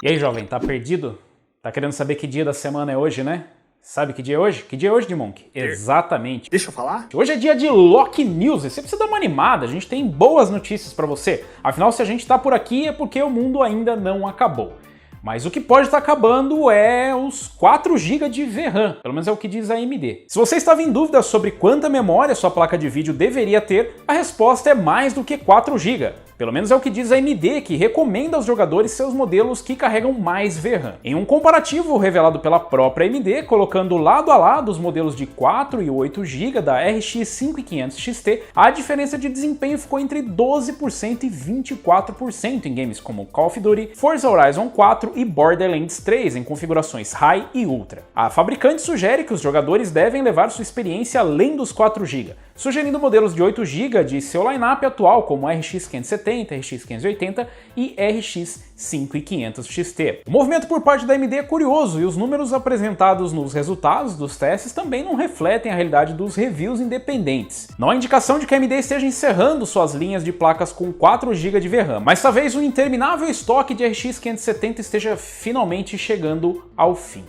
E aí, jovem, tá perdido? Tá querendo saber que dia da semana é hoje, né? Sabe que dia é hoje? Que dia é hoje, Dimonk? Exatamente. Deixa eu falar? Hoje é dia de Loki News e você precisa dar uma animada, a gente tem boas notícias pra você. Afinal, se a gente tá por aqui é porque o mundo ainda não acabou. Mas o que pode estar acabando é os 4 GB de VRAM, pelo menos é o que diz a AMD. Se você estava em dúvida sobre quanta memória sua placa de vídeo deveria ter, a resposta é mais do que 4 GB. Pelo menos é o que diz a AMD, que recomenda aos jogadores seus modelos que carregam mais VRAM. Em um comparativo revelado pela própria AMD, colocando lado a lado os modelos de 4 e 8 GB da RX 5500 XT, a diferença de desempenho ficou entre 12% e 24% em games como Call of Duty, Forza Horizon 4 e Borderlands 3 em configurações High e Ultra. A fabricante sugere que os jogadores devem levar sua experiência além dos 4 GB, sugerindo modelos de 8 GB de seu line-up atual, como RX 570, RX 580 e RX 5500 XT. O movimento por parte da AMD é curioso e os números apresentados nos resultados dos testes também não refletem a realidade dos reviews independentes. Não há indicação de que a AMD esteja encerrando suas linhas de placas com 4 GB de VRAM, mas talvez o interminável estoque de RX 570 esteja finalmente chegando ao fim.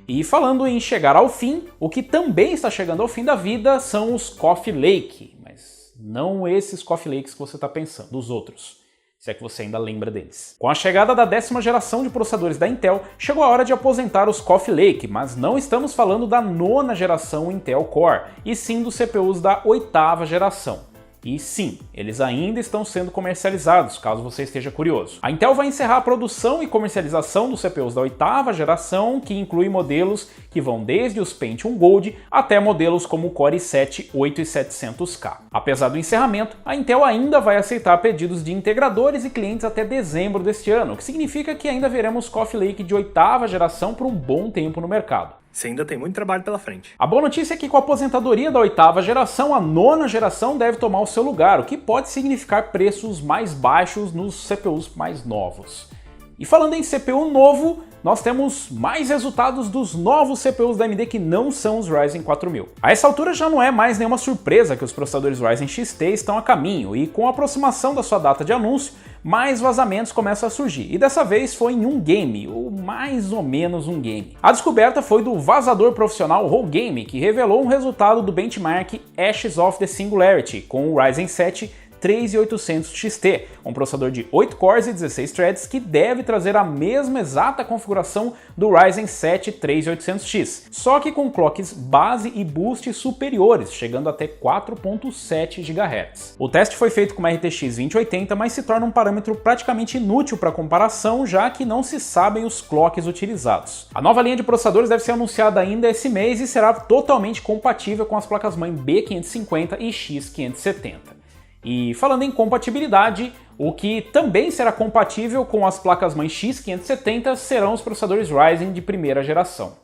E falando em chegar ao fim, o que também está chegando ao fim da vida são os Coffee Lake, mas não esses Coffee Lakes que você está pensando, os outros, se é que você ainda lembra deles. Com a chegada da 10ª geração de processadores da Intel, chegou a hora de aposentar os Coffee Lake, mas não estamos falando da 9ª geração Intel Core, e sim dos CPUs da 8ª geração. E sim, eles ainda estão sendo comercializados, caso você esteja curioso. A Intel vai encerrar a produção e comercialização dos CPUs da 8ª geração, que inclui modelos que vão desde os Pentium Gold até modelos como o Core i7 8700K. Apesar do encerramento, a Intel ainda vai aceitar pedidos de integradores e clientes até dezembro deste ano, o que significa que ainda veremos Coffee Lake de 8ª geração por um bom tempo no mercado. Você ainda tem muito trabalho pela frente. A boa notícia é que com a aposentadoria da 8ª geração, a 9ª geração deve tomar o seu lugar, o que pode significar preços mais baixos nos CPUs mais novos. E falando em CPU novo, nós temos mais resultados dos novos CPUs da AMD que não são os Ryzen 4000. A essa altura já não é mais nenhuma surpresa que os processadores Ryzen XT estão a caminho, e com a aproximação da sua data de anúncio, mais vazamentos começam a surgir, e dessa vez foi em um game, ou mais ou menos um game. A descoberta foi do vazador profissional Rollgame, que revelou um resultado do benchmark Ashes of the Singularity com o Ryzen 7 3800 XT, um processador de 8 cores e 16 threads que deve trazer a mesma exata configuração do Ryzen 7 3800X, só que com clocks base e boost superiores, chegando até 4.7 GHz. O teste foi feito com uma RTX 2080, mas se torna um parâmetro praticamente inútil para comparação, já que não se sabem os clocks utilizados. A nova linha de processadores deve ser anunciada ainda esse mês e será totalmente compatível com as placas-mãe B550 e X570. E falando em compatibilidade, o que também será compatível com as placas-mãe X570 serão os processadores Ryzen de 1ª geração.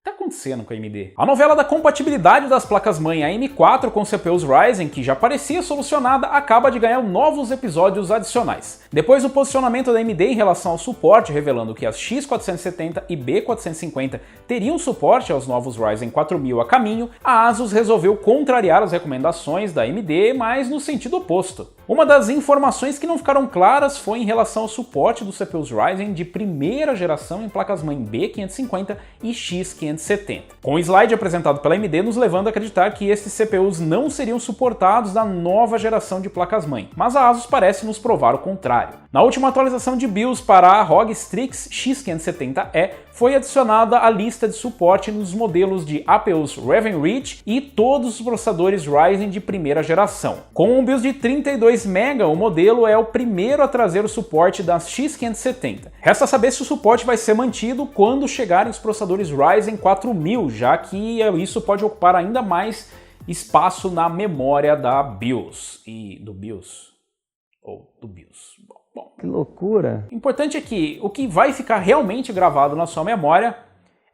O que está acontecendo com a AMD? A novela da compatibilidade das placas-mãe AM4 com CPUs Ryzen, que já parecia solucionada, acaba de ganhar novos episódios adicionais. Depois do posicionamento da AMD em relação ao suporte, revelando que as X470 e B450 teriam suporte aos novos Ryzen 4000 a caminho, a ASUS resolveu contrariar as recomendações da AMD, mas no sentido oposto. Uma das informações que não ficaram claras foi em relação ao suporte dos CPUs Ryzen de 1ª geração em placas-mãe B550 e X570, com o slide apresentado pela AMD nos levando a acreditar que esses CPUs não seriam suportados na nova geração de placas-mãe, mas a ASUS parece nos provar o contrário. Na última atualização de BIOS para a ROG Strix X570E, foi adicionada a lista de suporte nos modelos de APUs Raven Ridge e todos os processadores Ryzen de 1ª geração. Com um BIOS de 32 MB, o modelo é o primeiro a trazer o suporte das X570. Resta saber se o suporte vai ser mantido quando chegarem os processadores Ryzen 4000, já que isso pode ocupar ainda mais espaço na memória da BIOS. E do BIOS? Ou do BIOS? Bom, que loucura! O importante é que o que vai ficar realmente gravado na sua memória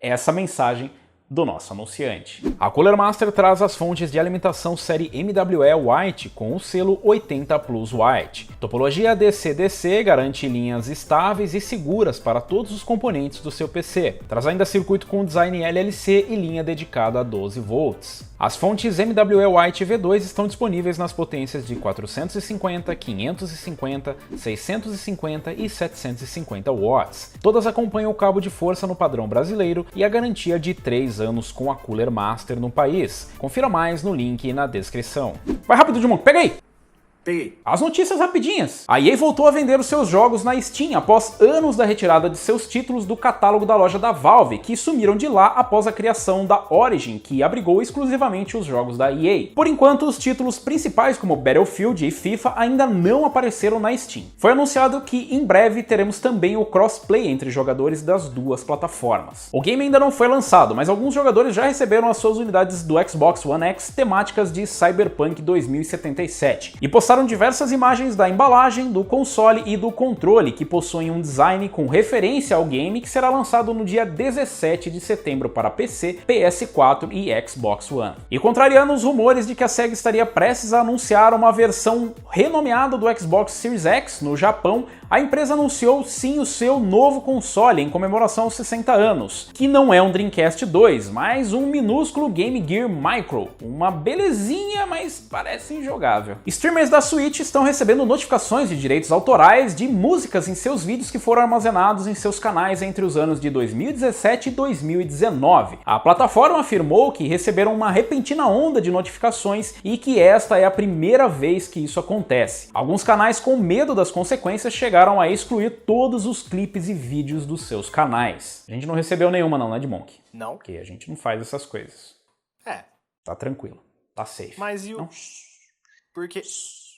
é essa mensagem do nosso anunciante. A Cooler Master traz as fontes de alimentação série MWE White com o selo 80 Plus White. Topologia DC-DC garante linhas estáveis e seguras para todos os componentes do seu PC. Traz ainda circuito com design LLC e linha dedicada a 12 volts. As fontes MWE White V2 estão disponíveis nas potências de 450, 550, 650 e 750 watts. Todas acompanham o cabo de força no padrão brasileiro e a garantia de 3 anos com a Cooler Master no país. Confira mais no link na descrição. Vai rápido, Digimon, pega aí! Peguei. As notícias rapidinhas. A EA voltou a vender os seus jogos na Steam após anos da retirada de seus títulos do catálogo da loja da Valve, que sumiram de lá após a criação da Origin, que abrigou exclusivamente os jogos da EA. Por enquanto, os títulos principais como Battlefield e FIFA ainda não apareceram na Steam. Foi anunciado que em breve teremos também o crossplay entre jogadores das duas plataformas. O game ainda não foi lançado, mas alguns jogadores já receberam as suas unidades do Xbox One X temáticas de Cyberpunk 2077 e postaram diversas imagens da embalagem, do console e do controle, que possuem um design com referência ao game, que será lançado no dia 17 de setembro para PC, PS4 e Xbox One. E contrariando os rumores de que a SEGA estaria prestes a anunciar uma versão renomeada do Xbox Series X no Japão, a empresa anunciou sim o seu novo console em comemoração aos 60 anos, que não é um Dreamcast 2, mas um minúsculo Game Gear Micro, uma belezinha, mas parece injogável. Streamers da Switch estão recebendo notificações de direitos autorais de músicas em seus vídeos que foram armazenados em seus canais entre os anos de 2017 e 2019. A plataforma afirmou que receberam uma repentina onda de notificações e que esta é a primeira vez que isso acontece. Alguns canais, com medo das consequências, chegaram a excluir todos os clipes e vídeos dos seus canais. A gente não recebeu nenhuma não, né, de Monk? Não. Porque a gente não faz essas coisas. É. Tá tranquilo. Tá safe. Mas e o... Não? Porque...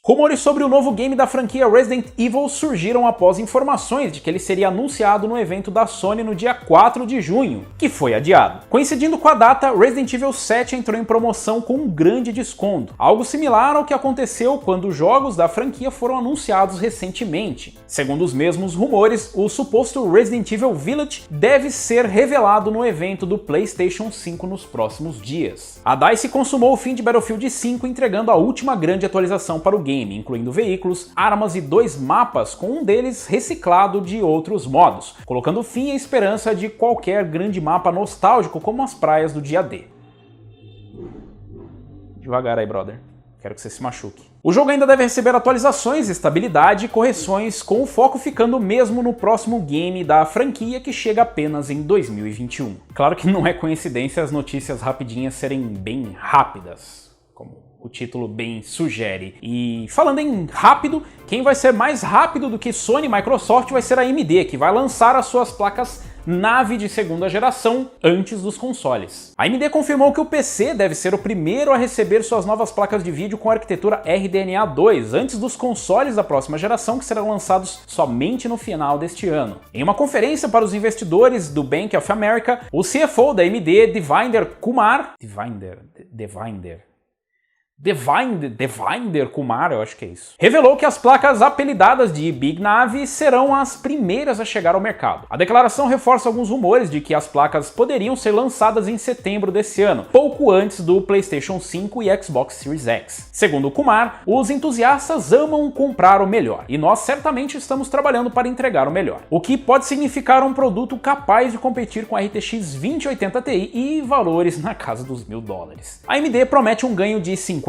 Rumores sobre o novo game da franquia Resident Evil surgiram após informações de que ele seria anunciado no evento da Sony no dia 4 de junho, que foi adiado. Coincidindo com a data, Resident Evil 7 entrou em promoção com um grande desconto, algo similar ao que aconteceu quando os jogos da franquia foram anunciados recentemente. Segundo os mesmos rumores, o suposto Resident Evil Village deve ser revelado no evento do PlayStation 5 nos próximos dias. A DICE consumou o fim de Battlefield 5 entregando a última grande atualização para o game, incluindo veículos, armas e 2 mapas, com um deles reciclado de outros modos, colocando fim à esperança de qualquer grande mapa nostálgico como as praias do dia D. Devagar aí, brother. Quero que você se machuque. O jogo ainda deve receber atualizações, estabilidade e correções, com o foco ficando mesmo no próximo game da franquia, que chega apenas em 2021. Claro que não é coincidência as notícias rapidinhas serem bem rápidas, como o título bem sugere. E falando em rápido, quem vai ser mais rápido do que Sony e Microsoft vai ser a AMD, que vai lançar as suas placas Navi de segunda geração antes dos consoles. A AMD confirmou que o PC deve ser o primeiro a receber suas novas placas de vídeo com arquitetura RDNA 2, antes dos consoles da próxima geração, que serão lançados somente no final deste ano. Em uma conferência para os investidores do Bank of America, o CFO da AMD, Devinder Kumar, Devinder Kumar, eu acho que é isso, revelou que as placas apelidadas de Big Navi serão as primeiras a chegar ao mercado. A declaração reforça alguns rumores de que as placas poderiam ser lançadas em setembro desse ano, pouco antes do PlayStation 5 e Xbox Series X. Segundo Kumar, os entusiastas amam comprar o melhor, e nós certamente estamos trabalhando para entregar o melhor, o que pode significar um produto capaz de competir com a RTX 2080 Ti e valores na casa dos $1000. A AMD promete um ganho de 50%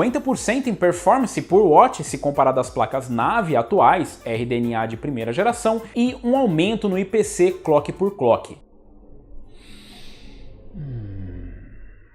em performance por watt se comparado às placas Navi atuais, RDNA de primeira geração, e um aumento no IPC clock por clock.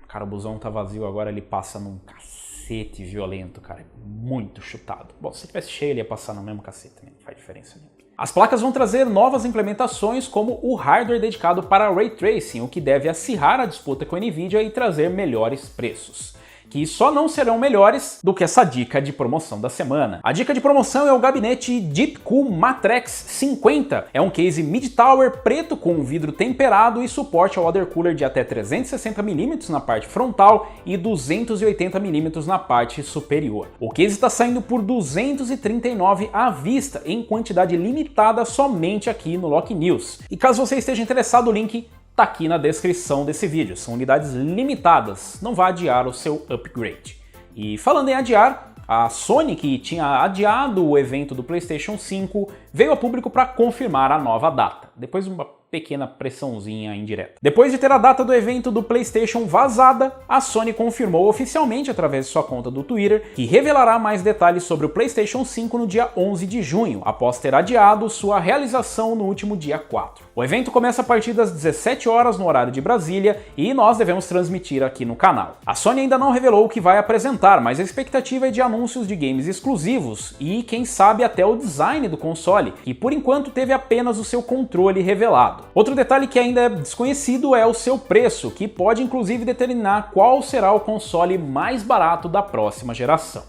Cara, o busão tá vazio agora, ele passa num cacete violento, cara, é muito chutado. Bom, se tivesse cheio ele ia passar no mesmo cacete também, não faz diferença nenhuma. As placas vão trazer novas implementações como o hardware dedicado para Ray Tracing, o que deve acirrar a disputa com a Nvidia e trazer melhores preços, que só não serão melhores do que essa dica de promoção da semana. A dica de promoção é o gabinete Deepcool Matrex 50. É um case mid-tower preto com vidro temperado e suporte ao water cooler de até 360mm na parte frontal e 280mm na parte superior. O case está saindo por R$239 à vista, em quantidade limitada somente aqui no Loki News. E caso você esteja interessado, o link tá aqui na descrição desse vídeo. São unidades limitadas, não vá adiar o seu upgrade. E falando em adiar, a Sony, que tinha adiado o evento do PlayStation 5, veio a público para confirmar a nova data. Depois de uma pequena pressãozinha indireta. Depois de ter a data do evento do PlayStation vazada, a Sony confirmou oficialmente através de sua conta do Twitter que revelará mais detalhes sobre o PlayStation 5 no dia 11 de junho, após ter adiado sua realização no último dia 4. O evento começa a partir das 17 horas no horário de Brasília e nós devemos transmitir aqui no canal. A Sony ainda não revelou o que vai apresentar, mas a expectativa é de anúncios de games exclusivos e, quem sabe, até o design do console, que por enquanto teve apenas o seu controle revelado. Outro detalhe que ainda é desconhecido é o seu preço, que pode inclusive determinar qual será o console mais barato da próxima geração.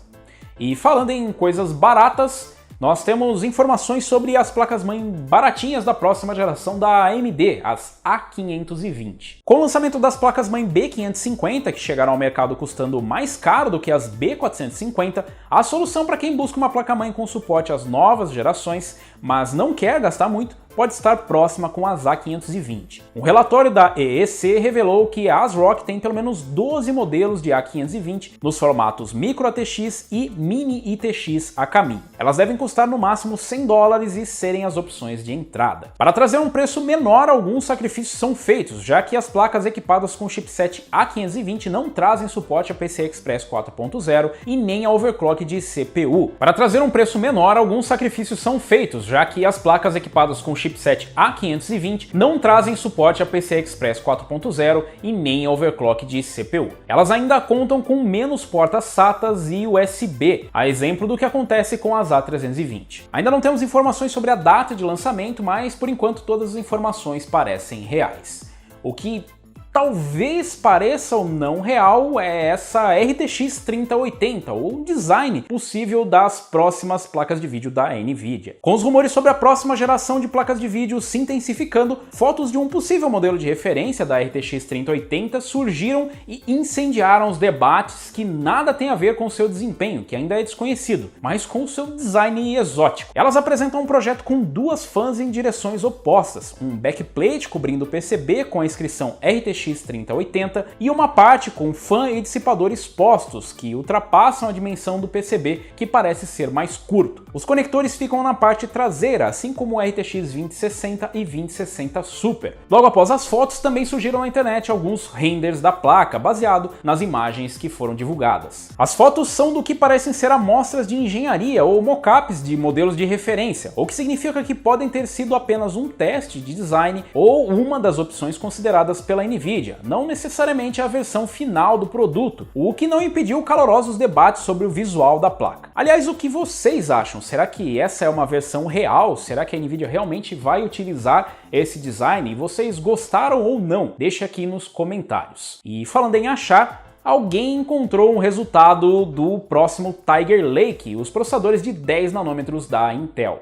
E falando em coisas baratas, nós temos informações sobre as placas-mãe baratinhas da próxima geração da AMD, as A520. Com o lançamento das placas-mãe B550, que chegaram ao mercado custando mais caro do que as B450, a solução para quem busca uma placa-mãe com suporte às novas gerações, mas não quer gastar muito, pode estar próxima com as A520. Um relatório da EEC revelou que a ASRock tem pelo menos 12 modelos de A520 nos formatos Micro ATX e Mini ITX a caminho. Elas devem custar no máximo $100 e serem as opções de entrada. Para trazer um preço menor, alguns sacrifícios são feitos, já que as placas equipadas com o chipset A520 não trazem suporte a PCI Express 4.0 e nem a overclock de CPU. Para trazer um preço menor, alguns sacrifícios são feitos, já que as placas equipadas com chipset A520 não trazem suporte a PCI Express 4.0 e nem a overclock de CPU. Elas ainda contam com menos portas SATAs e USB, a exemplo do que acontece com as A320. Ainda não temos informações sobre a data de lançamento, mas por enquanto todas as informações parecem reais. O que talvez pareça ou não real é essa RTX 3080, ou design possível das próximas placas de vídeo da Nvidia. Com os rumores sobre a próxima geração de placas de vídeo se intensificando, fotos de um possível modelo de referência da RTX 3080 surgiram e incendiaram os debates que nada tem a ver com seu desempenho, que ainda é desconhecido, mas com seu design exótico. Elas apresentam um projeto com duas fãs em direções opostas, um backplate cobrindo o PCB com a inscrição RTX 3080 e uma parte com fan e dissipador expostos que ultrapassam a dimensão do PCB, que parece ser mais curto. Os conectores ficam na parte traseira, assim como o RTX 2060 e 2060 Super. Logo após as fotos, também surgiram na internet alguns renders da placa, baseado nas imagens que foram divulgadas. As fotos são do que parecem ser amostras de engenharia ou mockups de modelos de referência, o que significa que podem ter sido apenas um teste de design ou uma das opções consideradas pela Nvidia, não necessariamente a versão final do produto, o que não impediu calorosos debates sobre o visual da placa. Aliás, o que vocês acham? Será que essa é uma versão real? Será que a Nvidia realmente vai utilizar esse design? E vocês gostaram ou não? Deixe aqui nos comentários. E falando em achar, alguém encontrou um resultado do próximo Tiger Lake, os processadores de 10 nanômetros da Intel.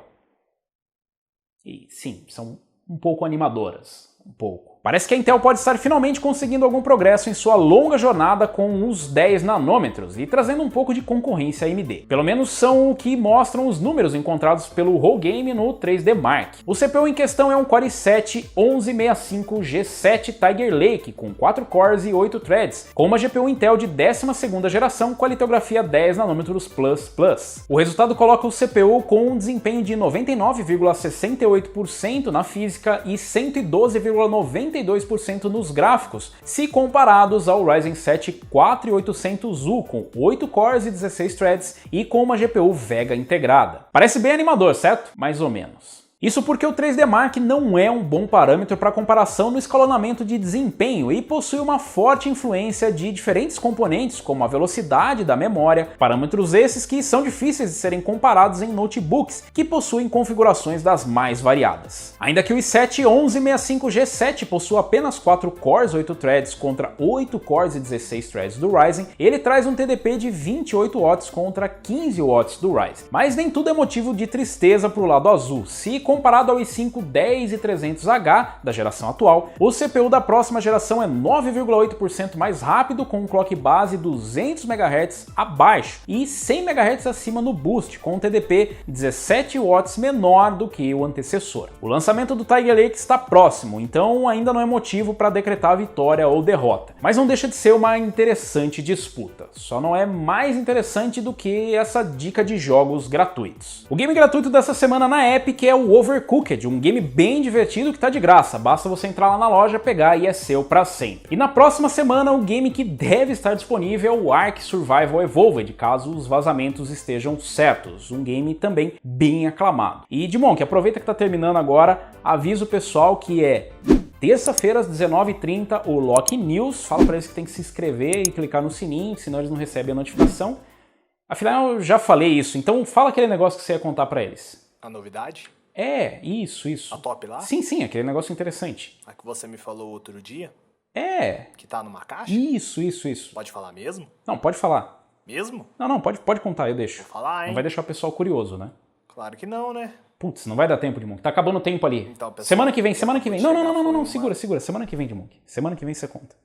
E sim, são um pouco animadoras, um pouco. Parece que a Intel pode estar finalmente conseguindo algum progresso em sua longa jornada com os 10 nanômetros e trazendo um pouco de concorrência à AMD. Pelo menos são o que mostram os números encontrados pelo Rollgame no 3D Mark. O CPU em questão é um Core i7-1165G7 Tiger Lake com 4 cores e 8 threads, com uma GPU Intel de 12ª geração com a litografia 10 nanômetros++. O resultado coloca o CPU com um desempenho de 99,68% na física e 112,92% nos gráficos, se comparados ao Ryzen 7 4800U com 8 cores e 16 threads e com uma GPU Vega integrada. Parece bem animador, certo? Mais ou menos. Isso porque o 3D Mark não é um bom parâmetro para comparação no escalonamento de desempenho e possui uma forte influência de diferentes componentes, como a velocidade da memória, parâmetros esses que são difíceis de serem comparados em notebooks, que possuem configurações das mais variadas. Ainda que o i7-1165G7 possua apenas 4 cores, 8 threads contra 8 cores e 16 threads do Ryzen, ele traz um TDP de 28 watts contra 15 watts do Ryzen. Mas nem tudo é motivo de tristeza para o lado azul. Se comparado ao i5-10300H da geração atual, o CPU da próxima geração é 9,8% mais rápido, com um clock base 200 MHz abaixo e 100 MHz acima no boost, com um TDP 17 watts menor do que o antecessor. O lançamento do Tiger Lake está próximo, então ainda não é motivo para decretar vitória ou derrota, mas não deixa de ser uma interessante disputa. Só não é mais interessante do que essa dica de jogos gratuitos. O game gratuito dessa semana na Epic é o Overcooked, um game bem divertido que tá de graça, basta você entrar lá na loja, pegar e é seu pra sempre. E na próxima semana o game que deve estar disponível é o Ark Survival Evolved, caso os vazamentos estejam certos, um game também bem aclamado. E Dimonk, aproveita que tá terminando agora, avisa o pessoal que é terça-feira às 19h30 o Loki News, fala pra eles que tem que se inscrever e clicar no sininho, senão eles não recebem a notificação. Afinal, eu já falei isso, então fala aquele negócio que você ia contar pra eles. A novidade? Isso. A top lá? Sim, aquele negócio interessante. A que você me falou outro dia? É. Que tá numa caixa? Isso. Pode falar mesmo? Não, pode falar. Mesmo? Não, pode contar, eu deixo. Vou falar, hein? Não vai deixar o pessoal curioso, né? Claro que não, né? Putz, não vai dar tempo de Monk. Tá acabando o tempo ali. Então, pessoal, semana que vem. Não, segura. Semana que vem de Monk. Semana que vem você conta.